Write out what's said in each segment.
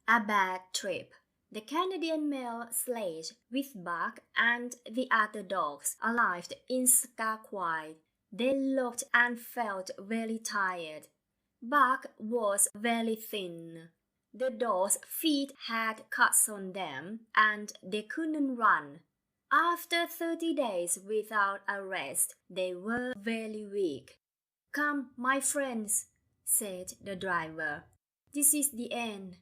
A bad trip. The Canadian mail sledge with Buck and the other dogs arrived in Squaquoit. They looked and felt very tired. Buck was very thin. The dogs' feet had cuts on them and they couldn't run. After 30 days without a rest, they were very weak. "Come, my friends," said the driver. "This is the end.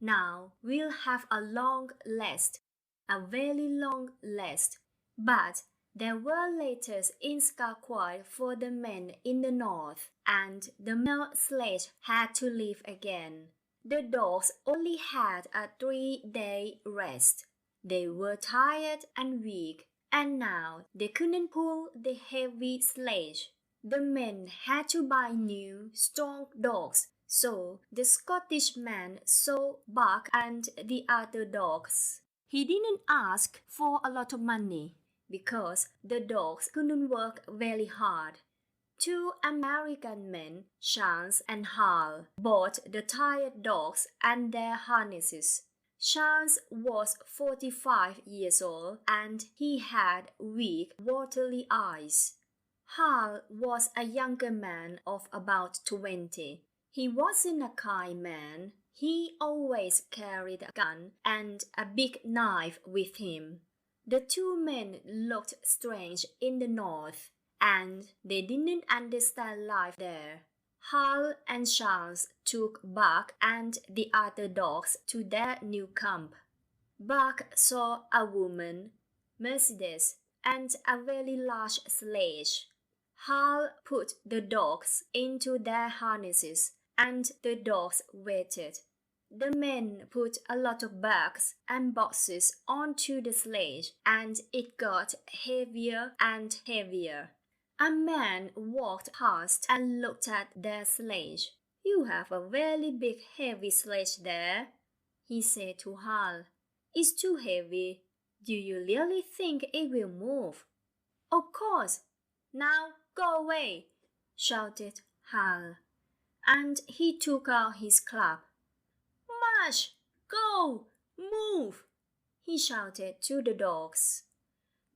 Now we'll have a long rest, a very long rest." But there were letters in Squaquoit for the men in the north, and the mail sledge had to leave again. The dogs only had a 3-day rest. They were tired and weak, and now they couldn't pull the heavy sledge. The men had to buy new, strong dogs, so the Scottish man sold Buck and the other dogs. He didn't ask for a lot of money, because the dogs couldn't work very hard. 2 American men, Charles and Hal, bought the tired dogs and their harnesses. Charles was 45 years old and he had weak, watery eyes. Hal was a younger man of about 20. He wasn't a kind man. He always carried a gun and a big knife with him. The 2 men looked strange in the north, and they didn't understand life there. Hal and Charles took Buck and the other dogs to their new camp. Buck saw a woman, Mercedes, and a very large sledge. Hal put the dogs into their harnesses, and the dogs waited. The men put a lot of bags and boxes onto the sledge, and it got heavier and heavier. A man walked past and looked at their sledge. "You have a very big heavy sledge there," he said to Hal. "It's too heavy. Do you really think it will move?" "Of course. Now go away," shouted Hal, and he took out his club. "March! Go! Move!" he shouted to the dogs.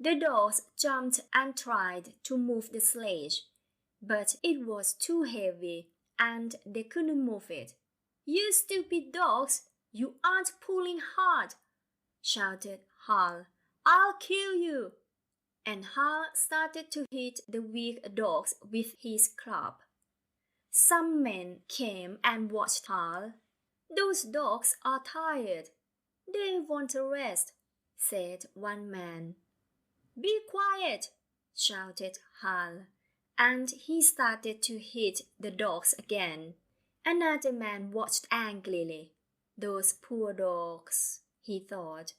The dogs jumped and tried to move the sledge, but it was too heavy and they couldn't move it. "You stupid dogs! You aren't pulling hard!" shouted Hal. "I'll kill you!" And Hal started to hit the weak dogs with his club. Some men came and watched Hal. "Those dogs are tired. They want a rest," said one man. "Be quiet!" shouted Hal, and he started to hit the dogs again. Another man watched angrily. "Those poor dogs," he thought.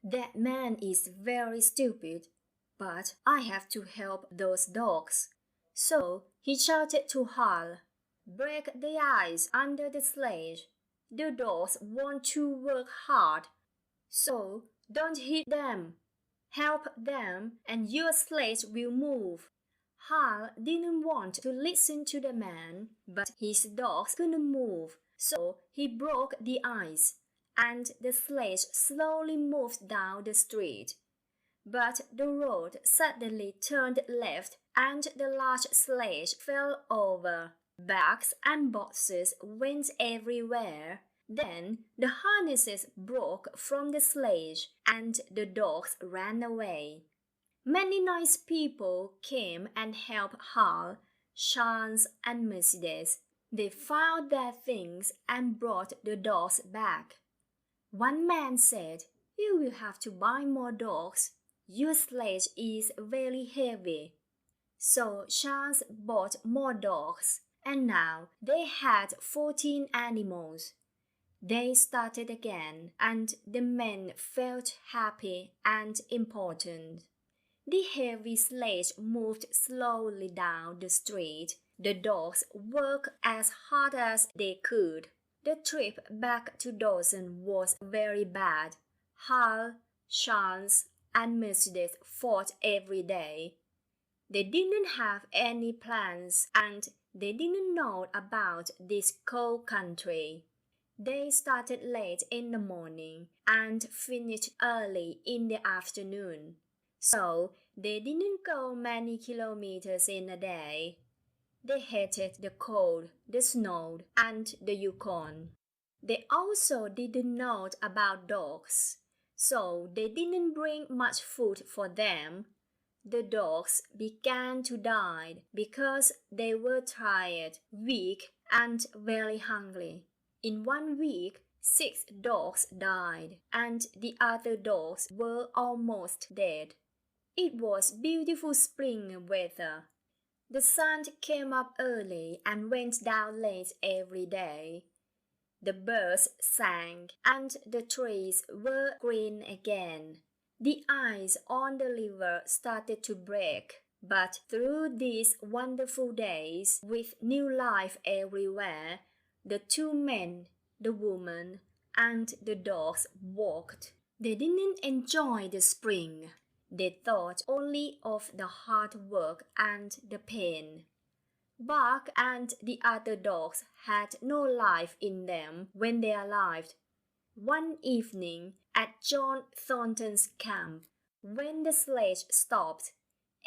"That man is very stupid, but I have to help those dogs." So he shouted to Hal, "Break the ice under the sledge. The dogs want to work hard, so don't hit them. Help them and your sledge will move." Hal didn't want to listen to the man, but his dogs couldn't move, so he broke the ice, and the sledge slowly moved down the street. But the road suddenly turned left and the large sledge fell over. Bags and boxes went everywhere. Then the harnesses broke from the sledge and the dogs ran away. Many nice people came and helped Hal, Charles, and Mercedes. They found their things and brought the dogs back. One man said, "You will have to buy more dogs. Your sledge is very heavy." So Charles bought more dogs, and now they had 14 animals. They started again, and the men felt happy and important. The heavy sledge moved slowly down the street. The dogs worked as hard as they could. The trip back to Dawson was very bad. Hal, Charles, and Mercedes fought every day. They didn't have any plans and they didn't know about this cold country. They started late in the morning and finished early in the afternoon, so they didn't go many kilometers in a day. They hated the cold, the snow, and the Yukon. They also didn't know about dogs, so they didn't bring much food for them. The dogs began to die because they were tired, weak, and very hungry. In 1 week, 6 dogs died, and the other dogs were almost dead. It was beautiful spring weather. The sun came up early and went down late every day. The birds sang, and the trees were green again. The ice on the river started to break, but through these wonderful days with new life everywhere, the 2 men, the woman, and the dogs walked. They didn't enjoy the spring. They thought only of the hard work and the pain. Buck and the other dogs had no life in them when they arrived. One evening at John Thornton's camp, when the sledge stopped,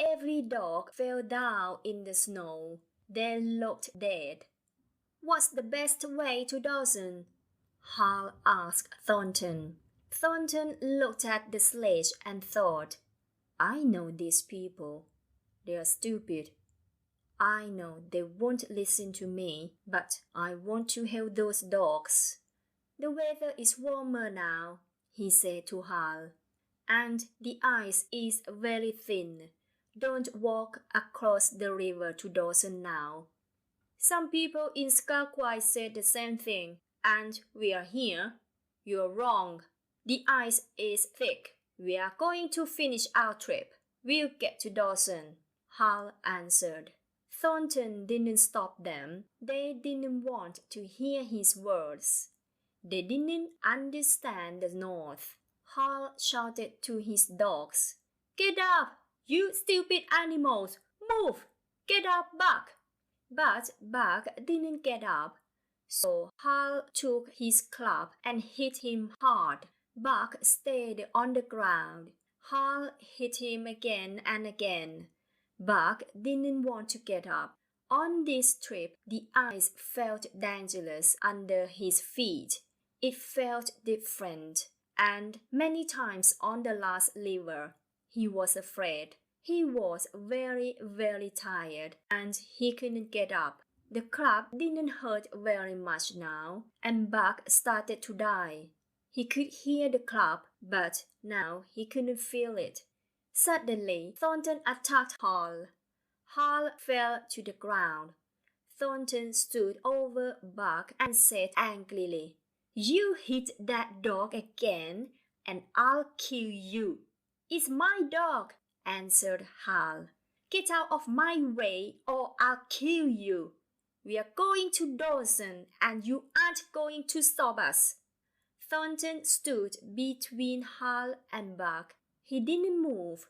every dog fell down in the snow. They looked dead. "What's the best way to Dawson?" Hal asked Thornton. Thornton looked at the sledge and thought, "I know these people. They are stupid. I know they won't listen to me, but I want to help those dogs." "The weather is warmer now," he said to Hal, "and the ice is very thin. Don't walk across the river to Dawson now." "Some people in Skarquai said the same thing, and we are here." "You're wrong. The ice is thick. We are going to finish our trip. We'll get to Dawson," Hal answered. Thornton didn't stop them. They didn't want to hear his words. They didn't understand the North. Hal shouted to his dogs, "Get up, you stupid animals! Move! Get up, Buck!" But Buck didn't get up, so Hal took his club and hit him hard. Buck stayed on the ground. Hal hit him again and again. Buck didn't want to get up. On this trip, the ice felt dangerous under his feet. It felt different, and many times on the last river, he was afraid. He was very, very tired, and he couldn't get up. The club didn't hurt very much now, and Buck started to die. He could hear the club, but now he couldn't feel it. Suddenly, Thornton attacked Hal. Hal fell to the ground. Thornton stood over Buck and said angrily, "You hit that dog again, and I'll kill you." "It's my dog," answered Hal. "Get out of my way or I'll kill you. We are going to Dawson, and you aren't going to stop us." Thornton stood between Hal and Buck. He didn't move.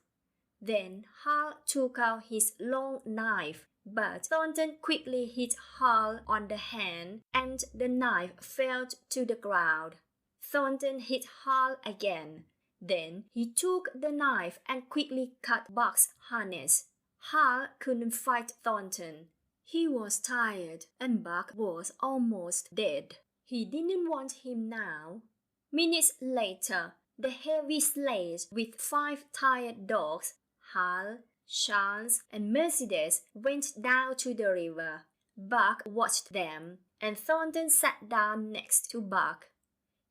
Then Hal took out his long knife, but Thornton quickly hit Hal on the hand, and the knife fell to the ground. Thornton hit Hal again. Then he took the knife and quickly cut Buck's harness. Hal couldn't fight Thornton. He was tired, and Buck was almost dead. He didn't want him now. Minutes later, the heavy sledge with 5 tired dogs, Hal, Charles, and Mercedes, went down to the river. Buck watched them, and Thornton sat down next to Buck.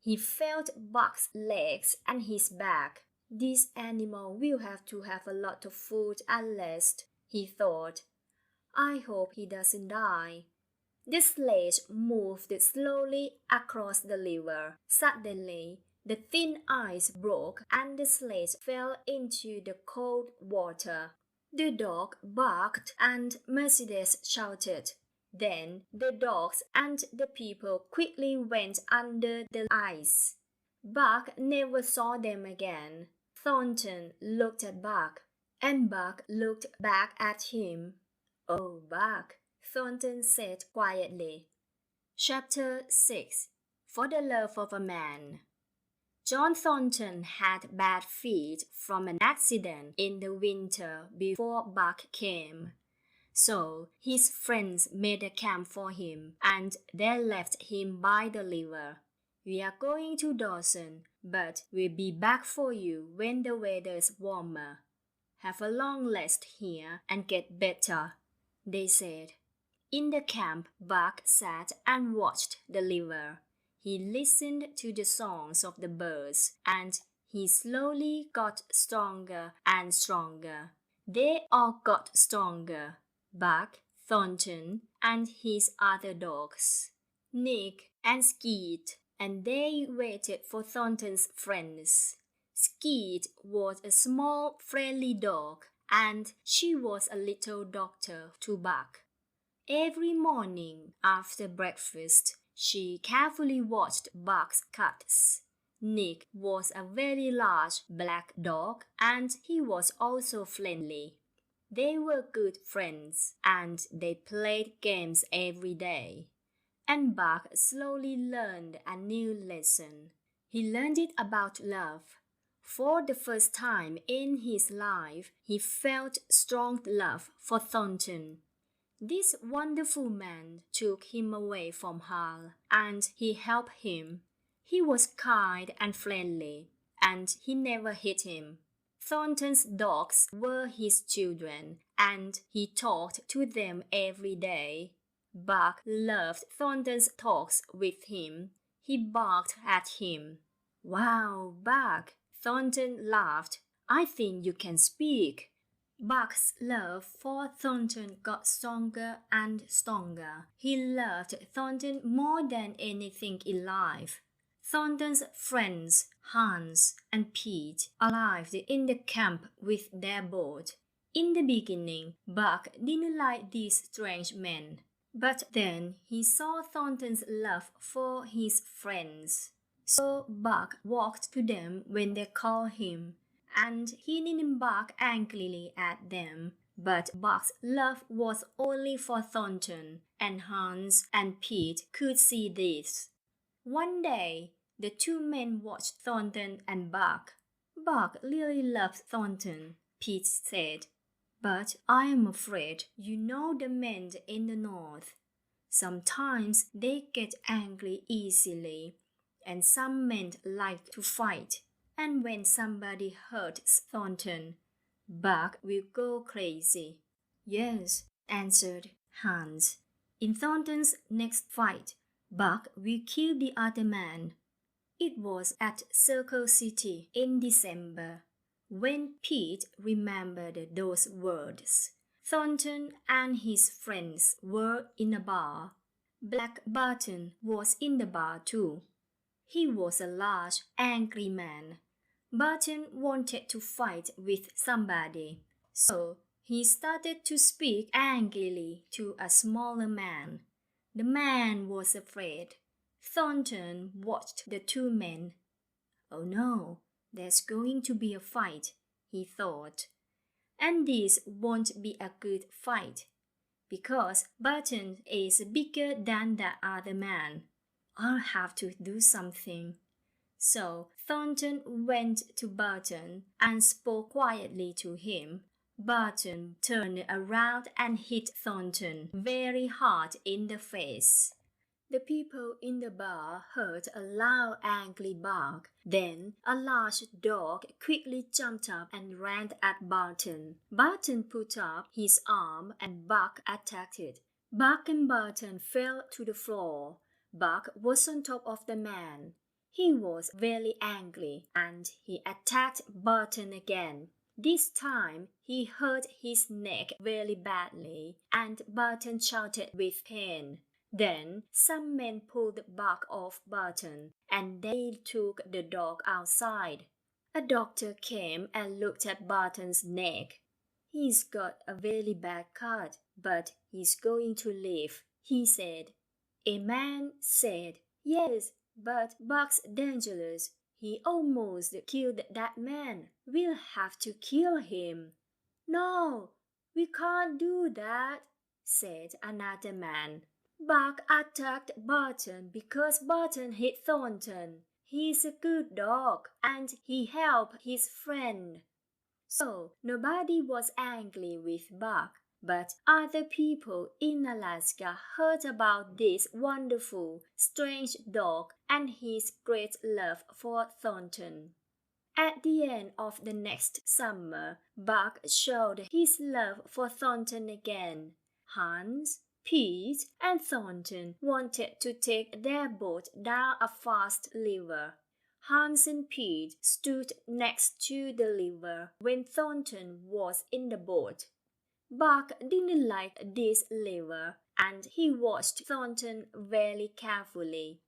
He felt Buck's legs and his back. "This animal will have to have a lot of food at last," he thought. "I hope he doesn't die." The sledge moved slowly across the river. Suddenly, the thin ice broke and the sledge fell into the cold water. The dog barked and Mercedes shouted. Then the dogs and the people quickly went under the ice. Buck never saw them again. Thornton looked at Buck, and Buck looked back at him. "Oh, Buck," Thornton said quietly. Chapter 6. for the love of a man. John Thornton had bad feet from an accident in the winter before Buck came. So his friends made a camp for him and they left him by the river. We are going to Dawson, but we'll be back for you when the weather's warmer. Have a long rest here and get better, they said. In the camp, Buck sat and watched the river. He listened to the songs of the birds and he slowly got stronger and stronger. They all got stronger, Buck, Thornton, and his other dogs, Nick and Skeet, and they waited for Thornton's friends. Skeet was a small, friendly dog, and she was a little doctor to Buck. Every morning after breakfast, she carefully watched Buck's cuts. Nick was a very large black dog, and he was also friendly. They were good friends, and they played games every day. And Buck slowly learned a new lesson. He learned it about love. For the first time in his life, he felt strong love for Thornton. This wonderful man took him away from Hull, and he helped him. He was kind and friendly, and he never hit him. Thornton's dogs were his children, and he talked to them every day. Buck loved Thornton's talks with him. He barked at him. "Wow, Buck!" Thornton laughed. "I think you can speak." Buck's love for Thornton got stronger and stronger. He loved Thornton more than anything in life. Thornton's friends, Hans and Pete, arrived in the camp with their boat. In the beginning, Buck didn't like these strange men. But then he saw Thornton's love for his friends. So Buck walked to them when they called him, and he didn't bark angrily at them. But Buck's love was only for Thornton, and Hans and Pete could see this. One day, the two men watched Thornton and Buck. "Buck really loves Thornton," Pete said. "But I am afraid you know the men in the north. Sometimes they get angry easily, and some men like to fight. And when somebody hurts Thornton, Buck will go crazy." "Yes," answered Hans. "In Thornton's next fight, Buck will kill the other man." It was at Circle City in December. When Pete remembered those words, Thornton and his friends were in a bar. Black Barton was in the bar too. He was a large, angry man. Barton wanted to fight with somebody, so he started to speak angrily to a smaller man. The man was afraid. Thornton watched the two men. "Oh no, there's going to be a fight," he thought. "And this won't be a good fight, because Barton is bigger than that other man. I'll have to do something." So Thornton went to Barton and spoke quietly to him. Barton turned around and hit Thornton very hard in the face. The people in the bar heard a loud, angry bark. Then a large dog quickly jumped up and ran at Barton. Barton put up his arm and Buck attacked it. Buck and Barton fell to the floor. Buck was on top of the man. He was very angry and he attacked Barton again. This time he hurt his neck very badly and Barton shouted with pain. Then some men pulled Buck off Barton and they took the dog outside. A doctor came and looked at Barton's neck. "He's got a very bad cut, but he's going to live," he said. A man said, "Yes, but Buck's dangerous. He almost killed that man. We'll have to kill him." "No, we can't do that," said another man. Buck attacked Barton because Barton hit Thornton. He's a good dog and he helped his friend. So nobody was angry with Buck, but other people in Alaska heard about this wonderful, strange dog and his great love for Thornton. At the end of the next summer, Buck showed his love for Thornton again. Hans, Pete, and Thornton wanted to take their boat down a fast river. Hans and Pete stood next to the river when Thornton was in the boat. Buck didn't like this river, and he watched Thornton very carefully.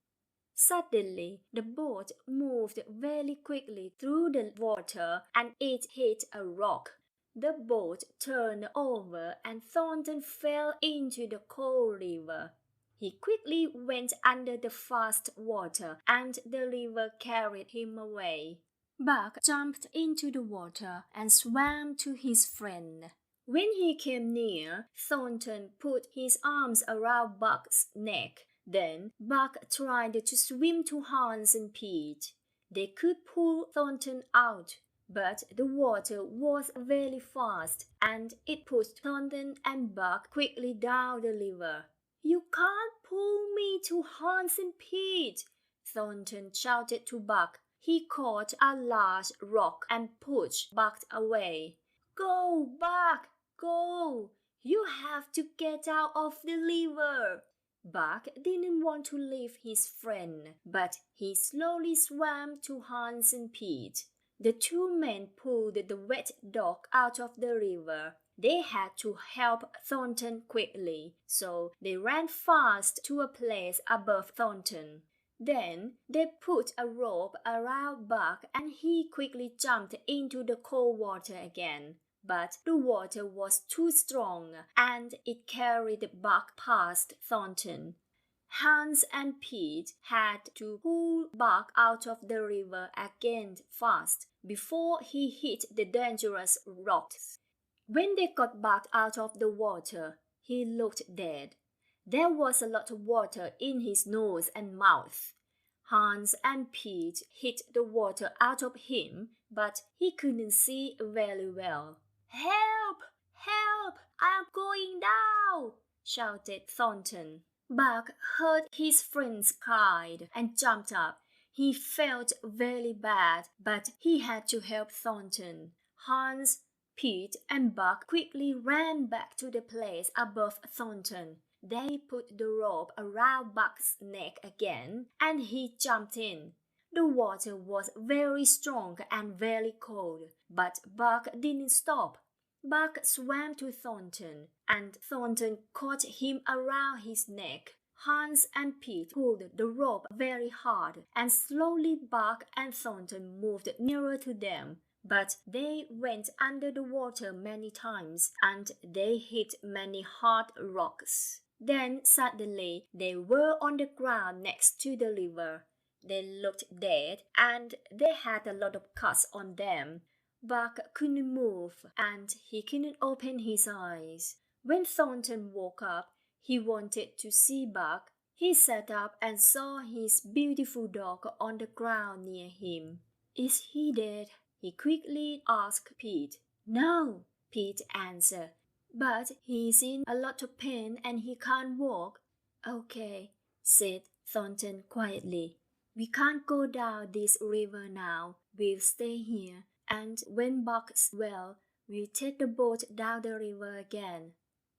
Suddenly, the boat moved very quickly through the water and it hit a rock. The boat turned over and Thornton fell into the cold river. He quickly went under the fast water and the river carried him away. Buck jumped into the water and swam to his friend. When he came near, Thornton put his arms around Buck's neck. Then Buck tried to swim to Hans and Pete. They could pull Thornton out, but the water was very fast and it pushed Thornton and Buck quickly down the river. "You can't pull me to Hans and Pete," Thornton shouted to Buck. He caught a large rock and pushed Buck away. "Go, Buck, go! You have to get out of the river." Buck didn't want to leave his friend, but he slowly swam to Hans and Pete. The two men pulled the wet dog out of the river. They had to help Thornton quickly, so they ran fast to a place above Thornton. Then they put a rope around Buck and he quickly jumped into the cold water again. But the water was too strong and it carried Buck past Thornton. Hans and Pete had to pull Buck out of the river again fast before he hit the dangerous rocks. When they got Buck out of the water, he looked dead. There was a lot of water in his nose and mouth. Hans and Pete hit the water out of him, but he couldn't see very well. "Help! Help! I'm going down!" shouted Thornton. Buck heard his friends cried and jumped up. He felt very bad, but he had to help Thornton. Hans, Pete, and Buck quickly ran back to the place above Thornton. They put the rope around Buck's neck again, and he jumped in. The water was very strong and very cold, but Buck didn't stop. Buck swam to Thornton, and Thornton caught him around his neck. Hans and Pete pulled the rope very hard, and slowly Buck and Thornton moved nearer to them. But they went under the water many times, and they hit many hard rocks. Then suddenly they were on the ground next to the river. They looked dead, and they had a lot of cuts on them. Buck couldn't move, and he couldn't open his eyes. When Thornton woke up, he wanted to see Buck. He sat up and saw his beautiful dog on the ground near him. "Is he dead?" he quickly asked Pete. "No," Pete answered. "But he's in a lot of pain and he can't walk." "Okay," said Thornton quietly. "We can't go down this river now. We'll stay here, and when Buck's well, we'll take the boat down the river again."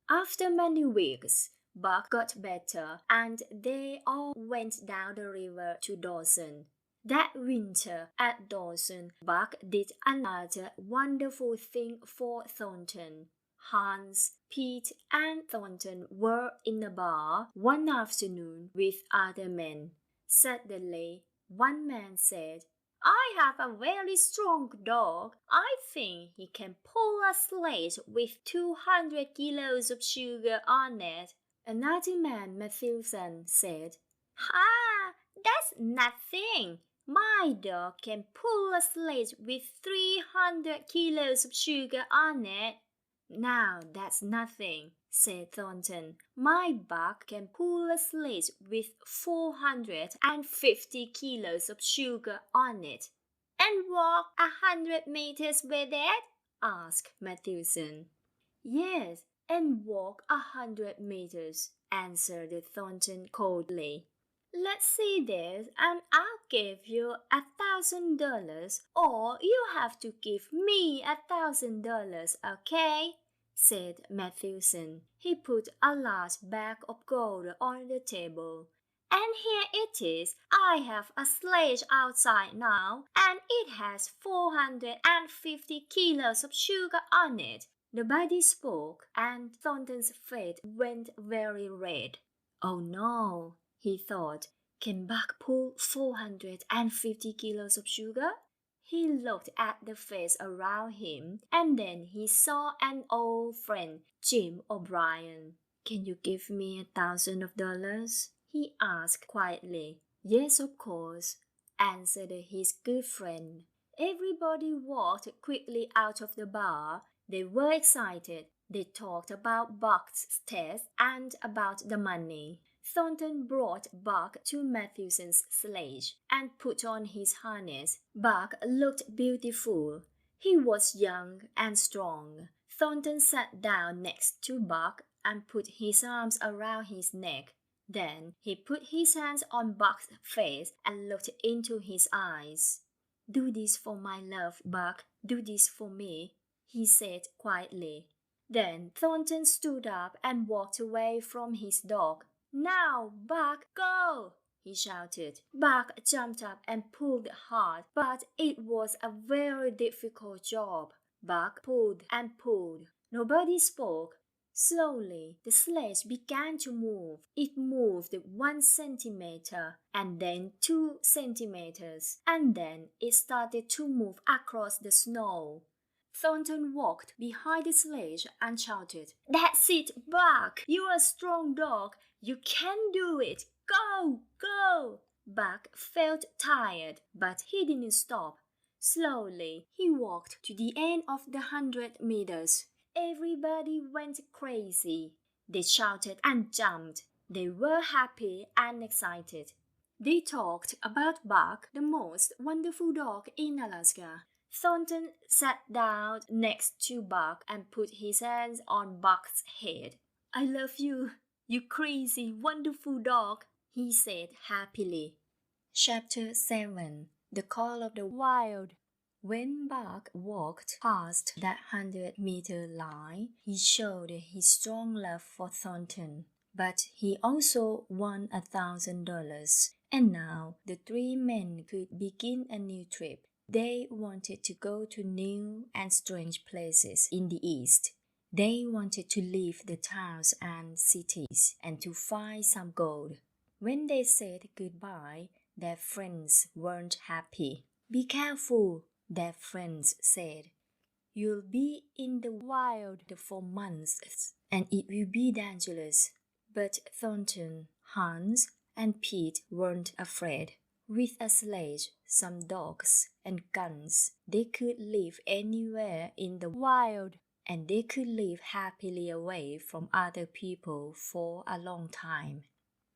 After many weeks, Buck got better, and they all went down the river to Dawson. That winter at Dawson, Buck did another wonderful thing for Thornton. Hans, Pete, and Thornton were in a bar one afternoon with other men. Suddenly, one man said, "I have a very strong dog. I think he can pull a sledge with 200 kilos of sugar on it." Another man, Matthewson, said, "Ha! That's nothing. My dog can pull a sledge with 300 kilos of sugar on it." Now that's nothing, said Thornton. My buck can pull a sledge with 450 kilos of sugar on it. And walk 100 meters with it? Asked Matthewson. Yes, and walk 100 meters, answered Thornton coldly. Let's see this, and I'll give you $1,000, or you have to give me $1,000, okay? Said Matthewson. He put a large bag of gold on the table. And here it is. I have a sledge outside now, and it has 450 kilos of sugar on it. Nobody spoke, and Thornton's face went very red. Oh no, he thought. Can Buck pull 450 kilos of sugar? He looked at the face around him, and then he saw an old friend, Jim O'Brien. Can you give me $1,000? He asked quietly. Yes, of course, answered his good friend. Everybody walked quickly out of the bar. They were excited. They talked about Buck's test and about the money. Thornton brought Buck to Matthewson's sledge and put on his harness. Buck looked beautiful. He was young and strong. Thornton sat down next to Buck and put his arms around his neck. Then he put his hands on Buck's face and looked into his eyes. Do this for my love, Buck. Do this for me, he said quietly. Then Thornton stood up and walked away from his dog. Now, Buck, go! He shouted. Buck jumped up and pulled hard, but it was a very difficult job. Buck pulled and pulled. Nobody spoke. Slowly, the sledge began to move. It moved 1 centimeter, and then 2 centimeters, and then it started to move across the snow. Thornton walked behind the sledge and shouted, That's it, Buck! You're a strong dog. You can do it. Go, go! Buck felt tired, but he didn't stop. Slowly, he walked to the end of the 100 meters. Everybody went crazy. They shouted and jumped. They were happy and excited. They talked about Buck, the most wonderful dog in Alaska. Thornton sat down next to Buck and put his hands on Buck's head. I love you, you crazy, wonderful dog, he said happily. Chapter 7. The Call of the Wild. When Buck walked past that 100-meter line, he showed his strong love for Thornton. But he also won $1,000. And now the 3 men could begin a new trip. They wanted to go to new and strange places in the East. They wanted to leave the towns and cities and to find some gold. When they said goodbye, their friends weren't happy. Be careful, their friends said. You'll be in the wild for months, and it will be dangerous. But Thornton, Hans, and Pete weren't afraid. With a sledge, some dogs, and guns, they could live anywhere in the wild, and they could live happily away from other people for a long time.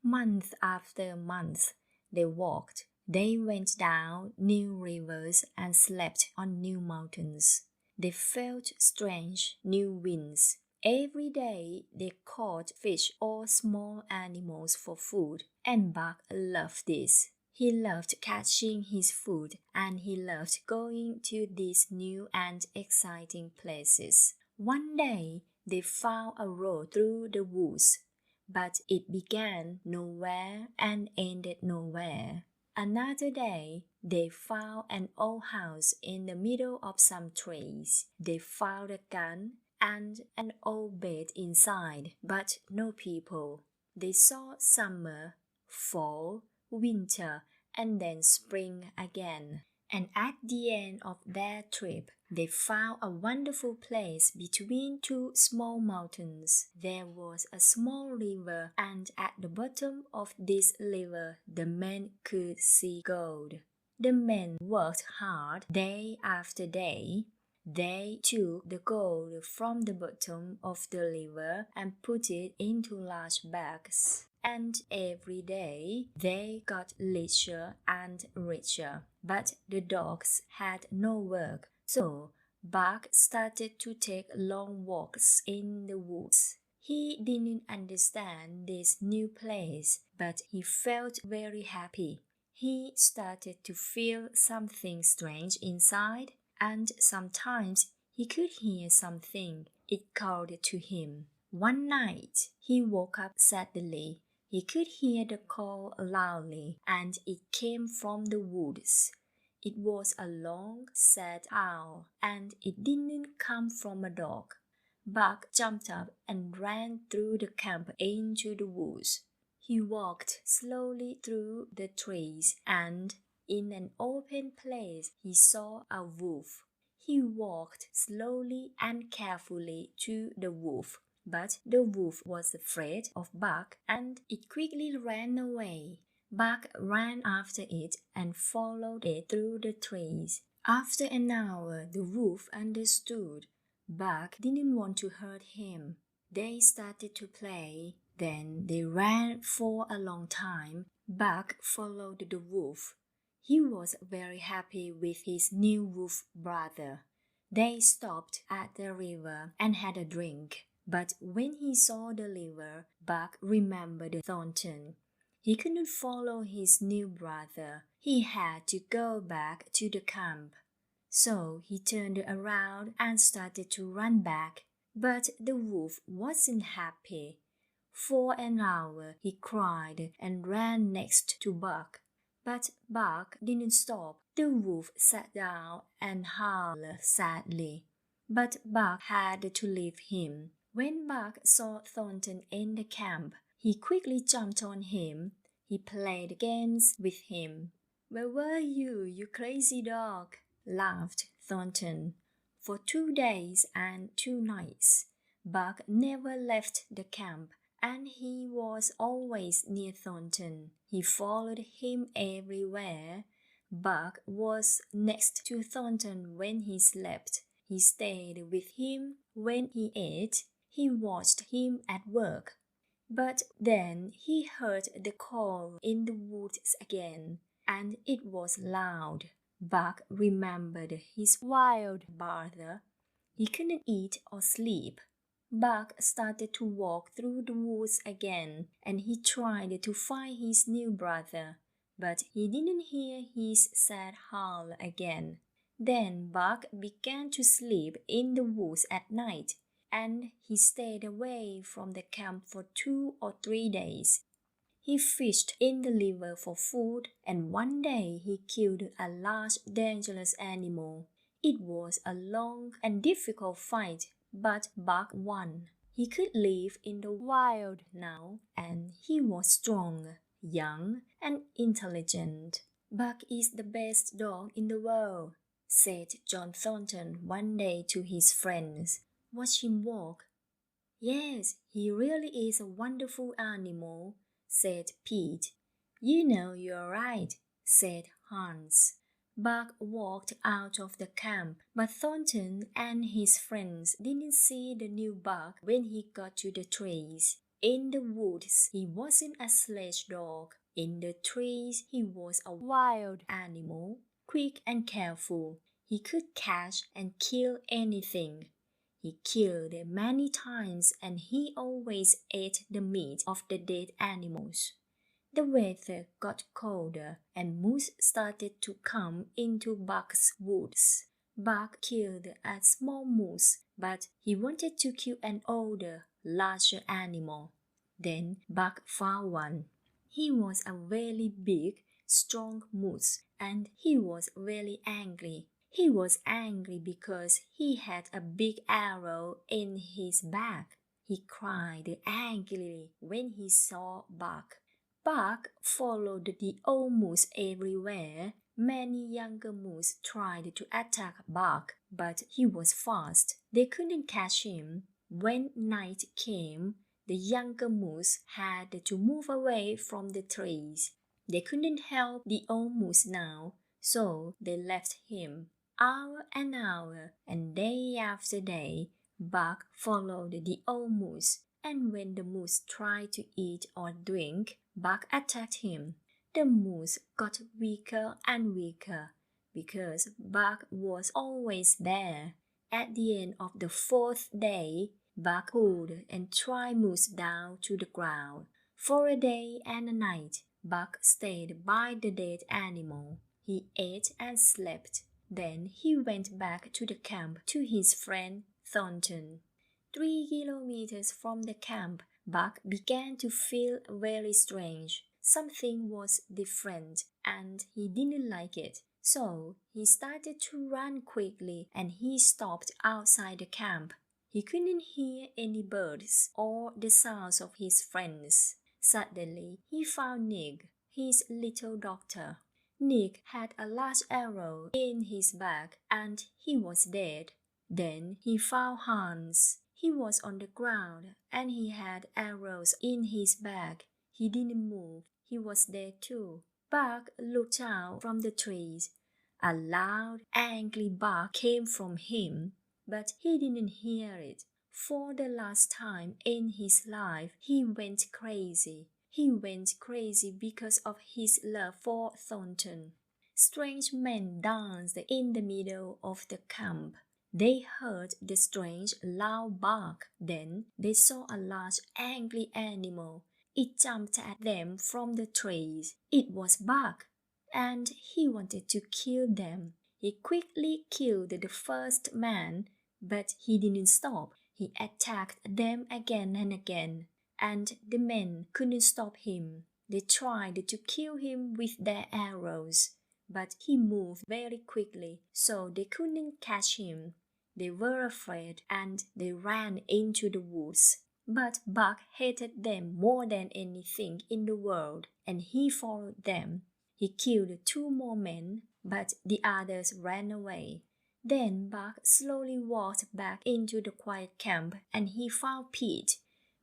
Month after month, they walked. They went down new rivers and slept on new mountains. They felt strange new winds. Every day they caught fish or small animals for food, and Buck loved this. He loved catching his food, and he loved going to these new and exciting places. One day, they found a road through the woods, but it began nowhere and ended nowhere. Another day, they found an old house in the middle of some trees. They found a gun and an old bed inside, but no people. They saw summer, fall, winter, and then spring again. And at the end of their trip, they found a wonderful place between 2 small mountains. There was a small river, and at the bottom of this river, the men could see gold. The men worked hard day after day. They took the gold from the bottom of the river and put it into large bags. And every day they got richer and richer. But the dogs had no work, so Buck started to take long walks in the woods. He didn't understand this new place, but he felt very happy. He started to feel something strange inside, and sometimes he could hear something. It called to him. One night, he woke up suddenly. He could hear the call loudly, and it came from the woods. It was a long, sad owl, and it didn't come from a dog. Buck jumped up and ran through the camp into the woods. He walked slowly through the trees, and in an open place he saw a wolf. He walked slowly and carefully to the wolf, but the wolf was afraid of Buck and it quickly ran away. Buck ran after it and followed it through the trees. After an hour, the wolf understood. Buck didn't want to hurt him. They started to play. Then they ran for a long time. Buck followed the wolf. He was very happy with his new wolf brother. They stopped at the river and had a drink. But when he saw the river, Buck remembered Thornton. He couldn't follow his new brother. He had to go back to the camp. So he turned around and started to run back. But the wolf wasn't happy. For an hour he cried and ran next to Buck. But Buck didn't stop. The wolf sat down and howled sadly. But Buck had to leave him. When Buck saw Thornton in the camp, he quickly jumped on him. He played games with him. "Where were you, you crazy dog?" laughed Thornton. For 2 days and 2 nights, Buck never left the camp, and he was always near Thornton. He followed him everywhere. Buck was next to Thornton when he slept. He stayed with him when he ate. He watched him at work. But then he heard the call in the woods again, and it was loud. Buck remembered his wild brother. He couldn't eat or sleep. Buck started to walk through the woods again, and he tried to find his new brother, but he didn't hear his sad howl again. Then Buck began to sleep in the woods at night, and he stayed away from the camp for 2 or 3 days. He fished in the river for food, and one day he killed a large, dangerous animal. It was a long and difficult fight, but Buck won. He could live in the wild now, and he was strong, young, and intelligent. "Buck is the best dog in the world," said John Thornton one day to his friends. "Watch him walk." "Yes, he really is a wonderful animal," said Pete. "You know you're right," said Hans. Buck walked out of the camp, but Thornton and his friends didn't see the new Buck when he got to the trees. In the woods, he wasn't a sledge dog. In the trees, he was a wild animal, quick and careful. He could catch and kill anything. He killed many times, and he always ate the meat of the dead animals. The weather got colder, and moose started to come into Buck's woods. Buck killed a small moose, but he wanted to kill an older, larger animal. Then Buck found one. He was a very big, strong moose, and he was very angry. He was angry because he had a big arrow in his back. He cried angrily when he saw Buck. Buck followed the old moose everywhere. Many younger moose tried to attack Buck, but he was fast. They couldn't catch him. When night came, the younger moose had to move away from the trees. They couldn't help the old moose now, so they left him. Hour and hour, and day after day, Buck followed the old moose, and when the moose tried to eat or drink, Buck attacked him. The moose got weaker and weaker, because Buck was always there. At the end of the fourth day, Buck pulled and tried moose down to the ground. For a day and a night, Buck stayed by the dead animal. He ate and slept. Then he went back to the camp to his friend Thornton. 3 kilometers from the camp, Buck began to feel very strange. Something was different, and he didn't like it. So he started to run quickly, and he stopped outside the camp. He couldn't hear any birds or the sounds of his friends. Suddenly, he found Nick, his little doctor. Nick had a large arrow in his back, and he was dead. Then he found Hans. He was on the ground, and he had arrows in his back. He didn't move. He was dead too. Buck looked out from the trees. A loud, angry bark came from him, but he didn't hear it. For the last time in his life, he went crazy. He went crazy because of his love for Thornton. Strange men danced in the middle of the camp. They heard the strange, loud bark. Then they saw a large, angry animal. It jumped at them from the trees. It was Buck, and he wanted to kill them. He quickly killed the first man, but he didn't stop. He attacked them again and again, and the men couldn't stop him. They tried to kill him with their arrows, but he moved very quickly, so they couldn't catch him. They were afraid, and they ran into the woods. But Buck hated them more than anything in the world, and he followed them. He killed 2 more men, but the others ran away. Then Buck slowly walked back into the quiet camp, and he found Pete.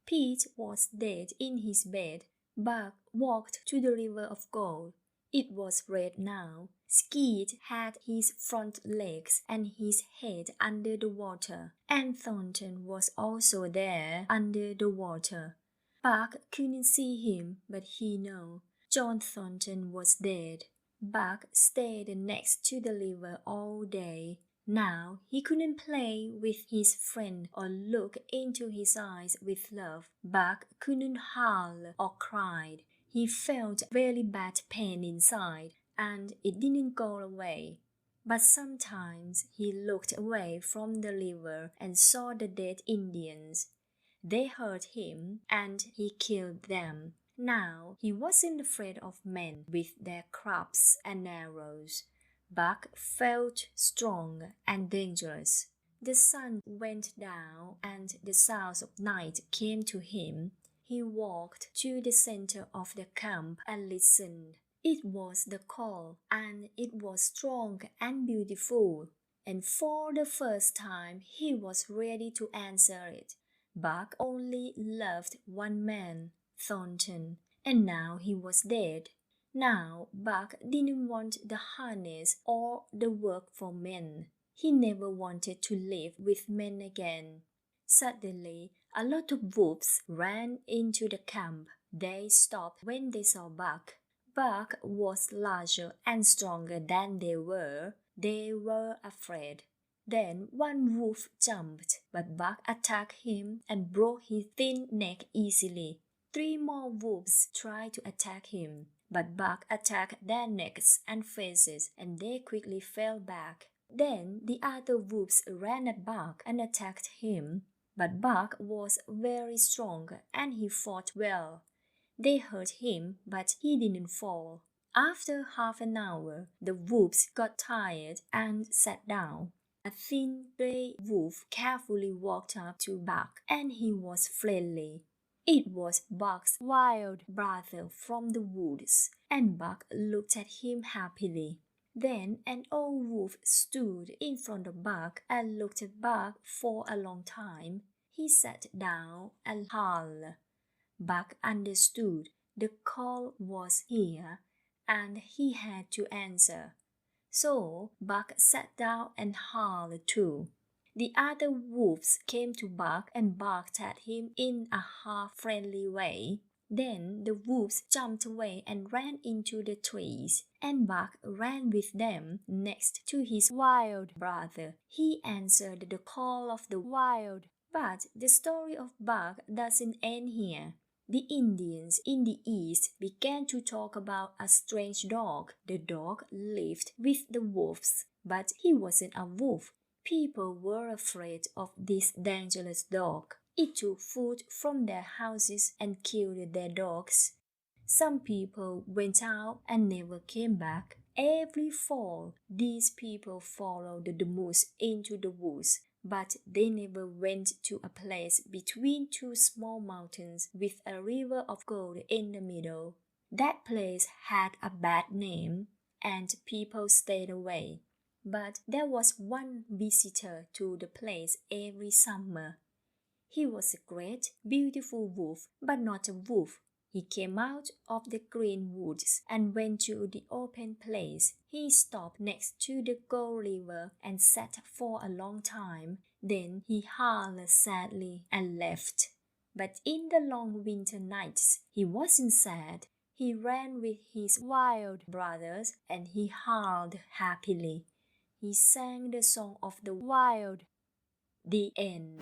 Pete was dead in his bed. Buck walked to the river of gold. It was red now. Skeet had his front legs and his head under the water, and Thornton was also there under the water. Buck couldn't see him, but he knew John Thornton was dead. Buck stayed next to the river all day. Now he couldn't play with his friend or look into his eyes with love. Buck couldn't howl or cry. He felt very bad pain inside, and it didn't go away. But sometimes he looked away from the river and saw the dead Indians. They hurt him, and he killed them. Now he wasn't afraid of men with their clubs and arrows. Buck felt strong and dangerous. The sun went down, and the sounds of night came to him. He walked to the center of the camp and listened. It was the call, and it was strong and beautiful. And for the first time, he was ready to answer it. Buck only loved one man, Thornton, and now he was dead. Now Buck didn't want the harness or the work for men. He never wanted to live with men again. Suddenly, a lot of wolves ran into the camp. They stopped when they saw Buck. Buck was larger and stronger than they were. They were afraid. Then one wolf jumped, but Buck attacked him and broke his thin neck easily. 3 more wolves tried to attack him, but Buck attacked their necks and faces, and they quickly fell back. Then the other wolves ran at Buck and attacked him, but Buck was very strong and he fought well. They hurt him, but he didn't fall. After half an hour, the wolves got tired and sat down. A thin grey wolf carefully walked up to Buck, and he was friendly. It was Buck's wild brother from the woods, and Buck looked at him happily. Then an old wolf stood in front of Buck and looked at Buck for a long time. He sat down and howled. Buck understood the call was here, and he had to answer. So Buck sat down and howled too. The other wolves came to Buck and barked at him in a half-friendly way. Then the wolves jumped away and ran into the trees, and Buck ran with them next to his wild brother. He answered the call of the wild. But the story of Buck doesn't end here. The Indians in the east began to talk about a strange dog. The dog lived with the wolves, but he wasn't a wolf. People were afraid of this dangerous dog. It took food from their houses and killed their dogs. Some people went out and never came back. Every fall, these people followed the moose into the woods, but they never went to a place between two small mountains with a river of gold in the middle. That place had a bad name, and people stayed away. But there was one visitor to the place every summer. He was a great, beautiful wolf, but not a wolf. He came out of the green woods and went to the open place. He stopped next to the gold river and sat for a long time. Then he howled sadly and left. But in the long winter nights, he wasn't sad. He ran with his wild brothers and he howled happily. He sang the song of the wild. The end.